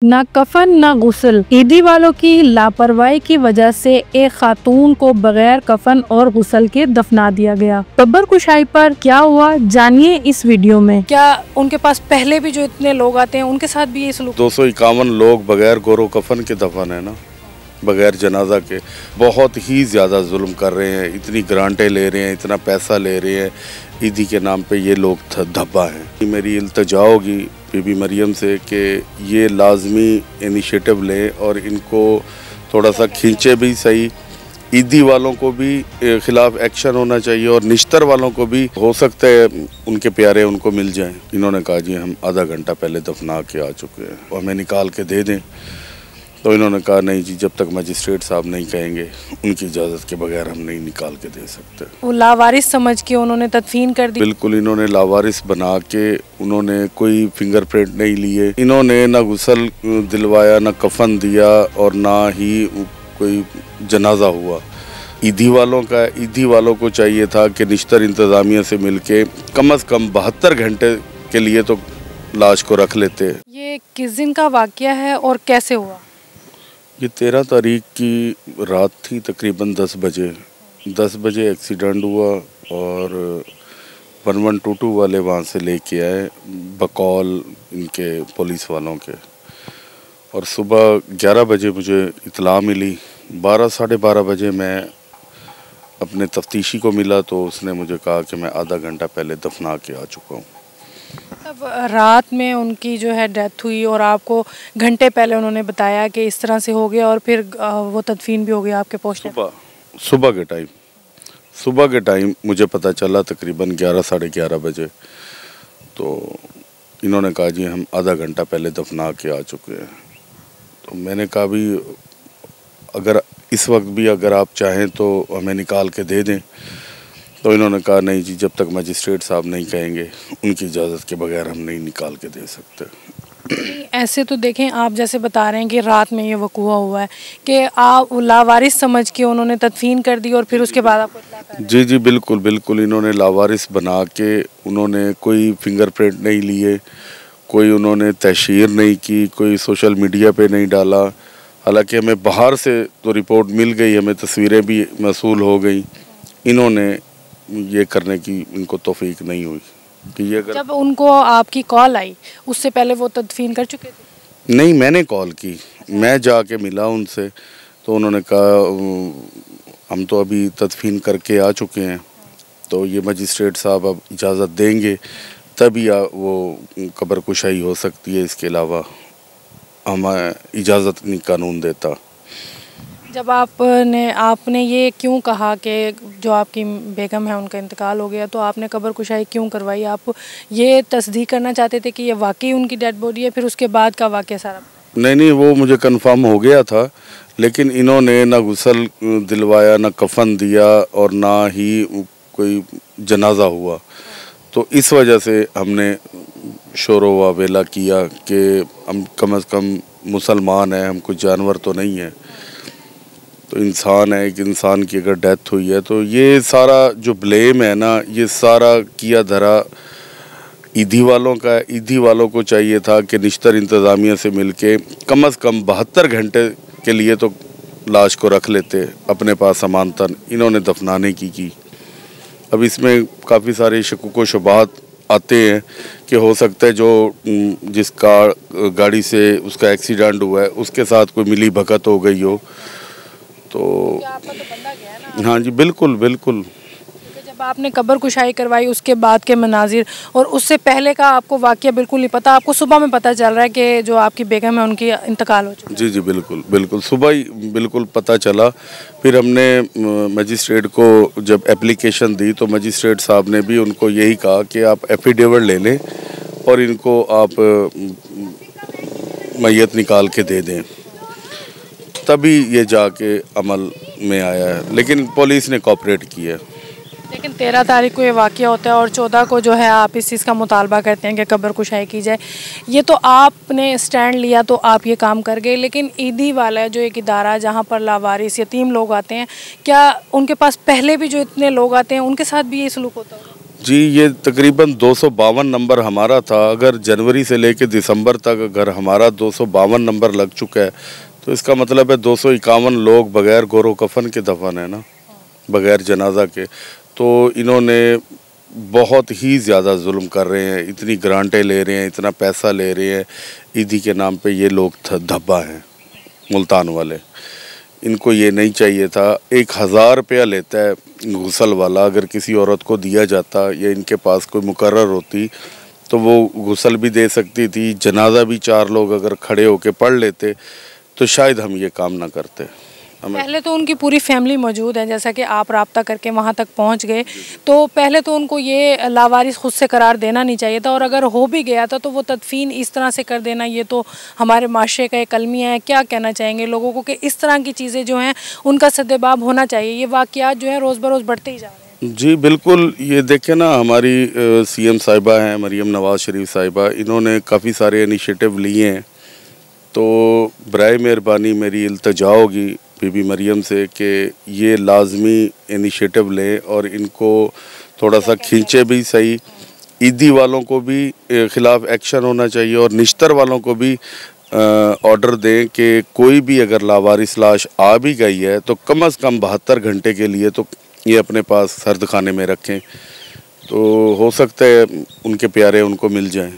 न कफन न गुस्ल। ईदी वालों की लापरवाही की वजह से एक खातून को बगैर कफन और गुस्ल के दफना दिया गया। कब्र कुशाई पर क्या हुआ, जानिए इस वीडियो में। क्या उनके पास पहले भी जो इतने लोग आते हैं उनके साथ भी ये सलूक? 251 लोग बगैर गोरो कफन के दफन है ना, बगैर जनाजा के। बहुत ही ज़्यादा जुल्म कर रहे हैं, इतनी ग्रांटें ले रहे हैं, इतना पैसा ले रहे हैं। ईदी के नाम पे ये लोग धब्बा हैं। मेरी इल्तजा होगी बीबी मरियम से कि ये लाजमी इनिशिएटिव लें और इनको थोड़ा सा खींचे भी सही। ईदी वालों को भी खिलाफ एक्शन होना चाहिए और निश्तर वालों को भी हो सकता है उनके प्यारे उनको मिल जाएं। इन्होंने कहा जी हम आधा घंटा पहले दफना के आ चुके हैं, हमें निकाल के दे दें। तो इन्होंने कहा नहीं जी, जब तक मजिस्ट्रेट साहब नहीं कहेंगे उनकी इजाज़त के बगैर हम नहीं निकाल के दे सकते। वो लावारिस समझ के उन्होंने तदफीन कर दी। बिल्कुल, इन्होंने लावारिस बना के उन्होंने कोई फिंगरप्रिंट नहीं लिए, इन्होंने ना गुस्ल दिलवाया, ना कफन दिया और ना ही कोई जनाजा हुआ। ईदी वालों को चाहिए था कि निश्तर इंतज़ामिया से मिलके कम से कम 72 घंटे के लिए तो लाश को रख लेते। ये किस दिन का वाक़या है और कैसे हुआ? ये 13 तारीख की रात थी, तकरीबन 10 बजे एक्सीडेंट हुआ और 1122 वाले वहाँ से लेके आए बकौल इनके पुलिस वालों के। और सुबह 11 बजे मुझे इत्तला मिली। 12 साढ़े 12 बजे मैं अपने तफ्तीशी को मिला तो उसने मुझे कहा कि मैं आधा घंटा पहले दफना के आ चुका हूँ। अब रात में उनकी जो है डेथ हुई और आपको घंटे पहले उन्होंने बताया कि इस तरह से हो गया और फिर वो तदफीन भी हो गया आपके पहुँचने? सुबह के टाइम मुझे पता चला तकरीबन 11 साढ़े 11 बजे। तो इन्होंने कहा जी हम आधा घंटा पहले दफना के आ चुके हैं। तो मैंने कहा भी अगर इस वक्त भी अगर आप चाहें तो हमें निकाल के दे दें। तो इन्होंने कहा नहीं जी, जब तक मजिस्ट्रेट साहब नहीं कहेंगे उनकी इजाज़त के बगैर हम नहीं निकाल के दे सकते। ऐसे तो देखें, आप जैसे बता रहे हैं कि रात में ये वक़ूआ हुआ है कि आप लावारिस समझ के उन्होंने तदफीन कर दी और फिर उसके बाद आपको इत्तला कर दी? जी बिल्कुल, इन्होंने लावारिस बना के उन्होंने कोई फिंगरप्रिंट नहीं लिए, कोई उन्होंने तहशीर नहीं की, कोई सोशल मीडिया पे नहीं डाला। हालांकि हमें बाहर से तो रिपोर्ट मिल गई, हमें तस्वीरें भी मौसूल हो गई। इन्होंने ये करने की इनको तौफीक नहीं हुई कि ये अगर जब उनको आपकी कॉल आई उससे पहले वो तदफीन कर चुके थे? नहीं, मैंने कॉल की, मैं जाके मिला उनसे तो उन्होंने कहा हम तो अभी तदफीन करके आ चुके हैं, तो ये मजिस्ट्रेट साहब अब इजाज़त देंगे तभी वो कब्र कुशाई हो सकती है, इसके अलावा हमें इजाज़त नहीं कानून देता। जब आपने ये क्यों कहा कि जो आपकी बेगम है उनका इंतकाल हो गया, तो आपने कब्र कुशाई क्यों करवाई? आप ये तस्दीक करना चाहते थे कि ये वाकई उनकी डेड बॉडी है, फिर उसके बाद का वाकया सारा? नहीं, वो मुझे कंफर्म हो गया था, लेकिन इन्होंने ना गुस्ल दिलवाया, ना कफन दिया और ना ही कोई जनाजा हुआ। तो इस वजह से हमने शोरो व वेला किया कि हम कम से कम मुसलमान हैं, हम कुछ जानवर तो नहीं है। तो इंसान है, एक इंसान की अगर डेथ हुई है तो ये सारा जो ब्लेम है ना, ये सारा किया धरा ईदी वालों का है। ईदी वालों को चाहिए था कि निश्तर इंतज़ामिया से मिलके कम से कम 72 घंटे के लिए तो लाश को रख लेते अपने पास अमानतन। इन्होंने दफनाने की। अब इसमें काफ़ी सारे शकुक व शुबात आते हैं कि हो सकता है जो जिसका गाड़ी से उसका एक्सीडेंट हुआ है उसके साथ कोई मिली भगत हो गई हो। तो आपका तो बंदा गया है ना? हाँ जी, बिल्कुल। जब आपने कब्र कुशाई करवाई उसके बाद के मनाजिर और उससे पहले का आपको वाकया बिल्कुल नहीं पता? आपको सुबह में पता चल रहा है कि जो आपकी बेगम है उनकी इंतकाल हो चुका है? जी बिल्कुल, सुबह ही बिल्कुल पता चला। फिर हमने मजिस्ट्रेट को जब एप्लीकेशन दी तो मजिस्ट्रेट साहब ने भी उनको यही कहा कि आप एफिडेविट ले लें और इनको आप मैयत निकाल के दे दें, तभी ये जाके अमल में आया है। लेकिन पुलिस ने कोऑपरेट किया। लेकिन 13 तारीख को ये वाक़या होता है और 14 को जो है आप इस चीज़ का मुतालबा करते हैं कि कब्र कुशाई की जाए। ये तो आपने स्टैंड लिया तो आप ये काम कर गए, लेकिन ईदी वाला जो एक इदारा जहाँ पर लावारिस यतीम लोग आते हैं, क्या उनके पास पहले भी जो इतने लोग आते हैं उनके साथ भी ये सलूक होता है? जी, ये तकरीबन 252 नंबर हमारा था। अगर जनवरी से लेकर दिसंबर तक अगर हमारा 252 नंबर लग चुका है तो इसका मतलब है 251 लोग बगैर गोरो कफन के दफन है ना, बगैर जनाजा के। तो इन्होंने बहुत ही ज़्यादा जुल्म कर रहे हैं, इतनी ग्रांटें ले रहे हैं, इतना पैसा ले रहे हैं ईदी के नाम पे। ये लोग धब्बा हैं मुल्तान वाले, इनको ये नहीं चाहिए था। 1000 रुपया लेता है गुसल वाला, अगर किसी औरत को दिया जाता या इनके पास कोई मुकर्रर होती तो वो गुसल भी दे सकती थी, जनाजा भी 4 लोग अगर खड़े होके पढ़ लेते तो शायद हम ये काम ना करते। पहले तो उनकी पूरी फैमिली मौजूद है, जैसा कि आप राब्ता करके वहाँ तक पहुँच गए, तो पहले तो उनको ये लावारिस खुद से करार देना नहीं चाहिए था, और अगर हो भी गया था तो वो तदफीन इस तरह से कर देना, ये तो हमारे माशरे का एक अलमिया है। क्या कहना चाहेंगे लोगों को कि इस तरह की चीज़ें जो हैं उनका सद्देबाब होना चाहिए? ये वाक़यात जो हैं रोज़ बरोज़ बढ़ते ही जा रहे हैं। जी बिल्कुल, ये देखें ना, हमारी CM साहिबा हैं मरीम नवाज़ शरीफ साहिबा, इन्होंने काफ़ी सारे इनिशिएटिव लिए हैं। तो बराए मेहरबानी मेरी इल्तिजा होगी बीबी मरियम से कि ये लाजमी इनिशिएटिव लें और इनको थोड़ा सा खींचे भी सही। ईदी वालों को भी ख़िलाफ़ एक्शन होना चाहिए और निश्तर वालों को भी ऑर्डर दें कि कोई भी अगर लावारिस लाश आ भी गई है तो कम से कम 72 घंटे के लिए तो ये अपने पास सर्द खाने में रखें, तो हो सकता है उनके प्यारे उनको मिल जाएं।